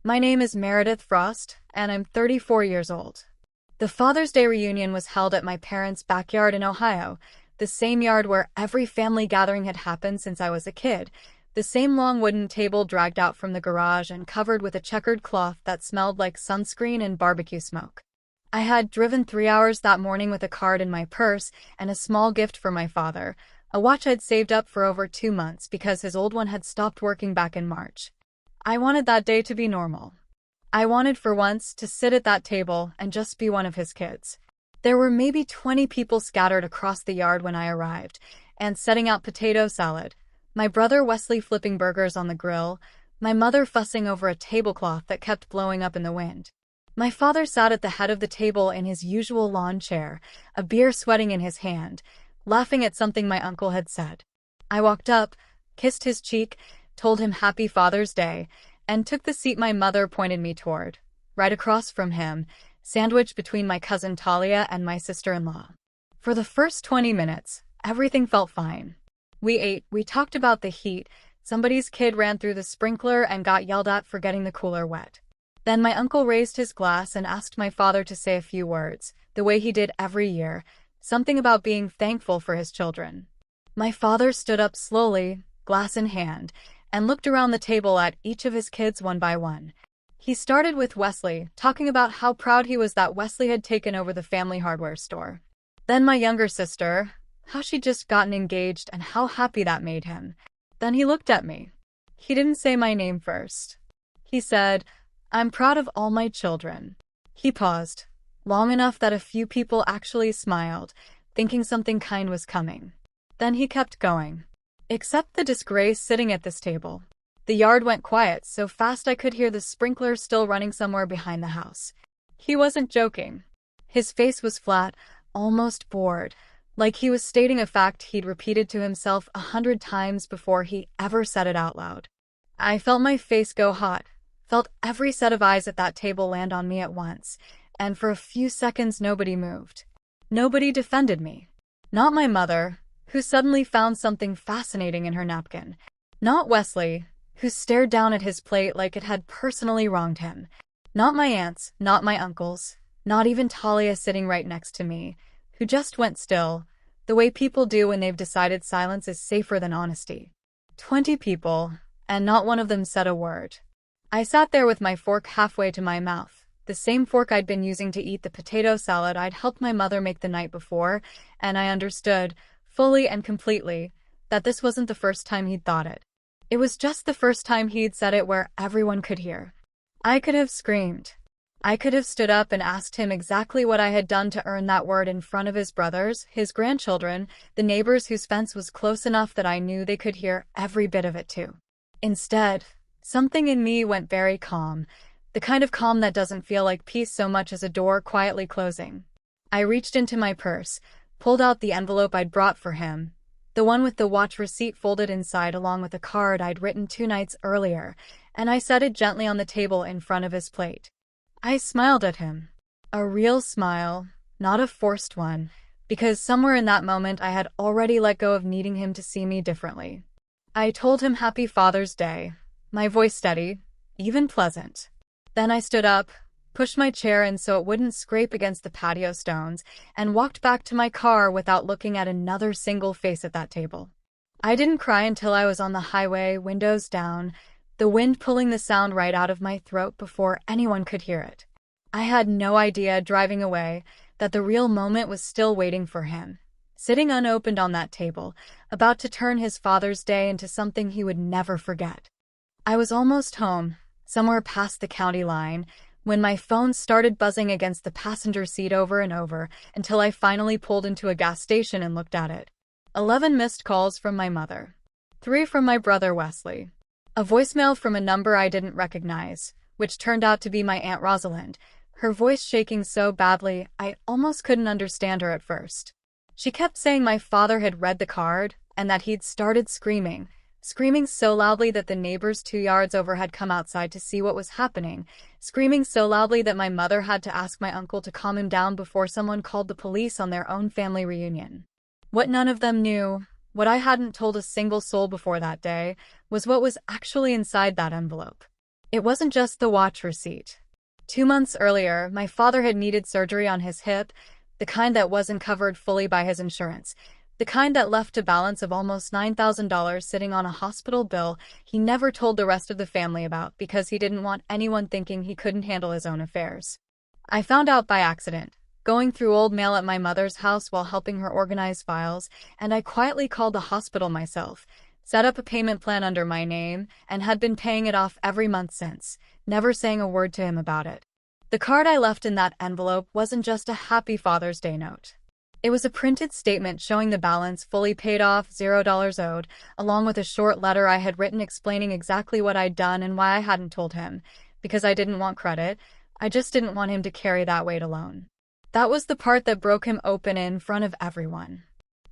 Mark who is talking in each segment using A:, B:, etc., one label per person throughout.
A: My name is Meredith Frost, and I'm 34 years old. The Father's Day reunion was held at my parents' backyard in Ohio, the same yard where every family gathering had happened since I was a kid, the same long wooden table dragged out from the garage and covered with a checkered cloth that smelled like sunscreen and barbecue smoke. I had driven 3 hours that morning with a card in my purse and a small gift for my father, a watch I'd saved up for over 2 months because his old one had stopped working back in March. I wanted that day to be normal. I wanted for once to sit at that table and just be one of his kids. There were maybe 20 people scattered across the yard when I arrived, and setting out potato salad, my brother Wesley flipping burgers on the grill, my mother fussing over a tablecloth that kept blowing up in the wind. My father sat at the head of the table in his usual lawn chair, a beer sweating in his hand, laughing at something my uncle had said. I walked up, kissed his cheek, told him Happy Father's Day, and took the seat my mother pointed me toward, right across from him, sandwiched between my cousin Talia and my sister-in-law. For the first 20 minutes, everything felt fine. We ate, we talked about the heat, somebody's kid ran through the sprinkler and got yelled at for getting the cooler wet. Then my uncle raised his glass and asked my father to say a few words, the way he did every year, something about being thankful for his children. My father stood up slowly, glass in hand, and looked around the table at each of his kids one by one. He started with Wesley, talking about how proud he was that Wesley had taken over the family hardware store. Then my younger sister, how she'd just gotten engaged and how happy that made him. Then he looked at me. He didn't say my name first. He said, "I'm proud of all my children." He paused, long enough that a few people actually smiled, thinking something kind was coming. Then he kept going. Except the Disgrace sitting at this table. The yard went quiet so fast I could hear the sprinkler still running somewhere behind the house. He wasn't joking. His face was flat, almost bored, like he was stating a fact he'd repeated to himself 100 times before he ever said it out loud. I felt my face go hot, felt every set of eyes at that table land on me at once, and for a few seconds nobody moved. Nobody defended me. Not my mother, who suddenly found something fascinating in her napkin. Not Wesley, who stared down at his plate like it had personally wronged him. Not my aunts, not my uncles, not even Talia sitting right next to me, who just went still, the way people do when they've decided silence is safer than honesty. 20 people, and not one of them said a word. I sat there with my fork halfway to my mouth, the same fork I'd been using to eat the potato salad I'd helped my mother make the night before, and I understood, fully and completely, that this wasn't the first time he'd thought it. It was just the first time he'd said it where everyone could hear. I could have screamed. I could have stood up and asked him exactly what I had done to earn that word in front of his brothers, his grandchildren, the neighbors whose fence was close enough that I knew they could hear every bit of it too. Instead, something in me went very calm, the kind of calm that doesn't feel like peace so much as a door quietly closing. I reached into my purse, pulled out the envelope I'd brought for him, the one with the watch receipt folded inside along with a card I'd written 2 nights earlier, and I set it gently on the table in front of his plate. I smiled at him. A real smile, not a forced one, because somewhere in that moment I had already let go of needing him to see me differently. I told him Happy Father's Day, my voice steady, even pleasant. Then I stood up, pushed my chair in so it wouldn't scrape against the patio stones, and walked back to my car without looking at another single face at that table. I didn't cry until I was on the highway, windows down, the wind pulling the sound right out of my throat before anyone could hear it. I had no idea, driving away, that the real moment was still waiting for him, sitting unopened on that table, about to turn his Father's Day into something he would never forget. I was almost home, somewhere past the county line, when my phone started buzzing against the passenger seat over and over until I finally pulled into a gas station and looked at it. 11 missed calls from my mother. 3 from my brother Wesley. A voicemail from a number I didn't recognize, which turned out to be my Aunt Rosalind, her voice shaking so badly I almost couldn't understand her at first. She kept saying my father had read the card and that he'd started screaming so loudly that the neighbors 2 yards over had come outside to see what was happening, screaming so loudly that my mother had to ask my uncle to calm him down before someone called the police on their own family reunion. What none of them knew, what I hadn't told a single soul before that day, was what was actually inside that envelope. It wasn't just the watch receipt. 2 months earlier, my father had needed surgery on his hip, the kind that wasn't covered fully by his insurance, the kind that left a balance of almost $9,000 sitting on a hospital bill he never told the rest of the family about because he didn't want anyone thinking he couldn't handle his own affairs. I found out by accident, going through old mail at my mother's house while helping her organize files, and I quietly called the hospital myself, set up a payment plan under my name, and had been paying it off every month since, never saying a word to him about it. The card I left in that envelope wasn't just a Happy Father's Day note. It was a printed statement showing the balance fully paid off, $0 owed, along with a short letter I had written explaining exactly what I'd done and why I hadn't told him. Because I didn't want credit, I just didn't want him to carry that weight alone. That was the part that broke him open in front of everyone.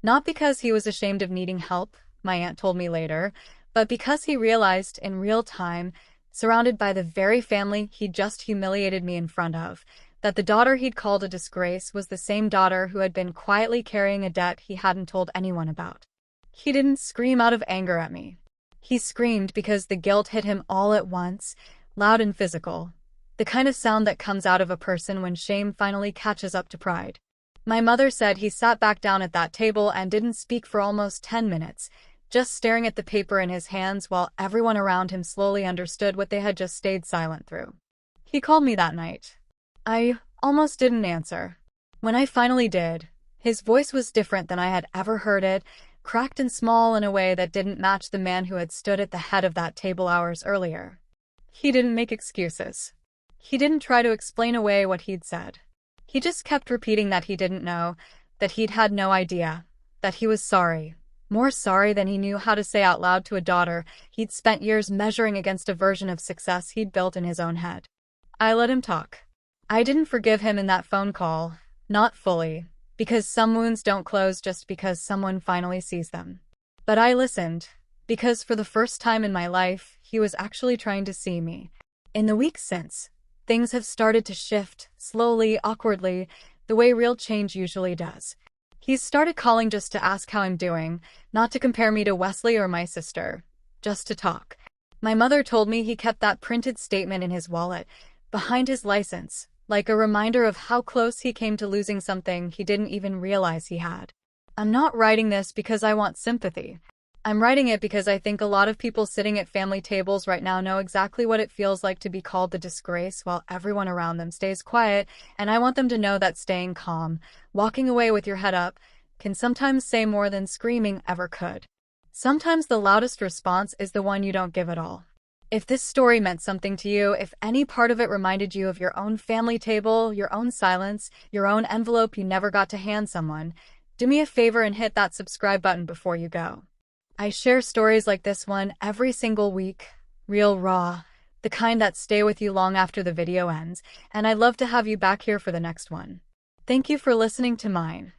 A: Not because he was ashamed of needing help, my aunt told me later, but because he realized in real time, surrounded by the very family he'd just humiliated me in front of, that the daughter he'd called a disgrace was the same daughter who had been quietly carrying a debt he hadn't told anyone about. He didn't scream out of anger at me. He screamed because the guilt hit him all at once, loud and physical, the kind of sound that comes out of a person when shame finally catches up to pride. My mother said he sat back down at that table and didn't speak for almost 10 minutes, just staring at the paper in his hands while everyone around him slowly understood what they had just stayed silent through. He called me that night. I almost didn't answer. When I finally did, his voice was different than I had ever heard it, cracked and small in a way that didn't match the man who had stood at the head of that table hours earlier. He didn't make excuses. He didn't try to explain away what he'd said. He just kept repeating that he didn't know, that he'd had no idea, that he was sorry. More sorry than he knew how to say out loud to a daughter he'd spent years measuring against a version of success he'd built in his own head. I let him talk. I didn't forgive him in that phone call, not fully, because some wounds don't close just because someone finally sees them. But I listened, because for the first time in my life, he was actually trying to see me. In the weeks since, things have started to shift, slowly, awkwardly, the way real change usually does. He's started calling just to ask how I'm doing, not to compare me to Wesley or my sister, just to talk. My mother told me he kept that printed statement in his wallet, behind his license, like a reminder of how close he came to losing something he didn't even realize he had. I'm not writing this because I want sympathy. I'm writing it because I think a lot of people sitting at family tables right now know exactly what it feels like to be called the disgrace while everyone around them stays quiet, and I want them to know that staying calm, walking away with your head up, can sometimes say more than screaming ever could. Sometimes the loudest response is the one you don't give at all. If this story meant something to you, if any part of it reminded you of your own family table, your own silence, your own envelope you never got to hand someone, do me a favor and hit that subscribe button before you go. I share stories like this one every single week, real raw, the kind that stay with you long after the video ends, and I'd love to have you back here for the next one. Thank you for listening to mine.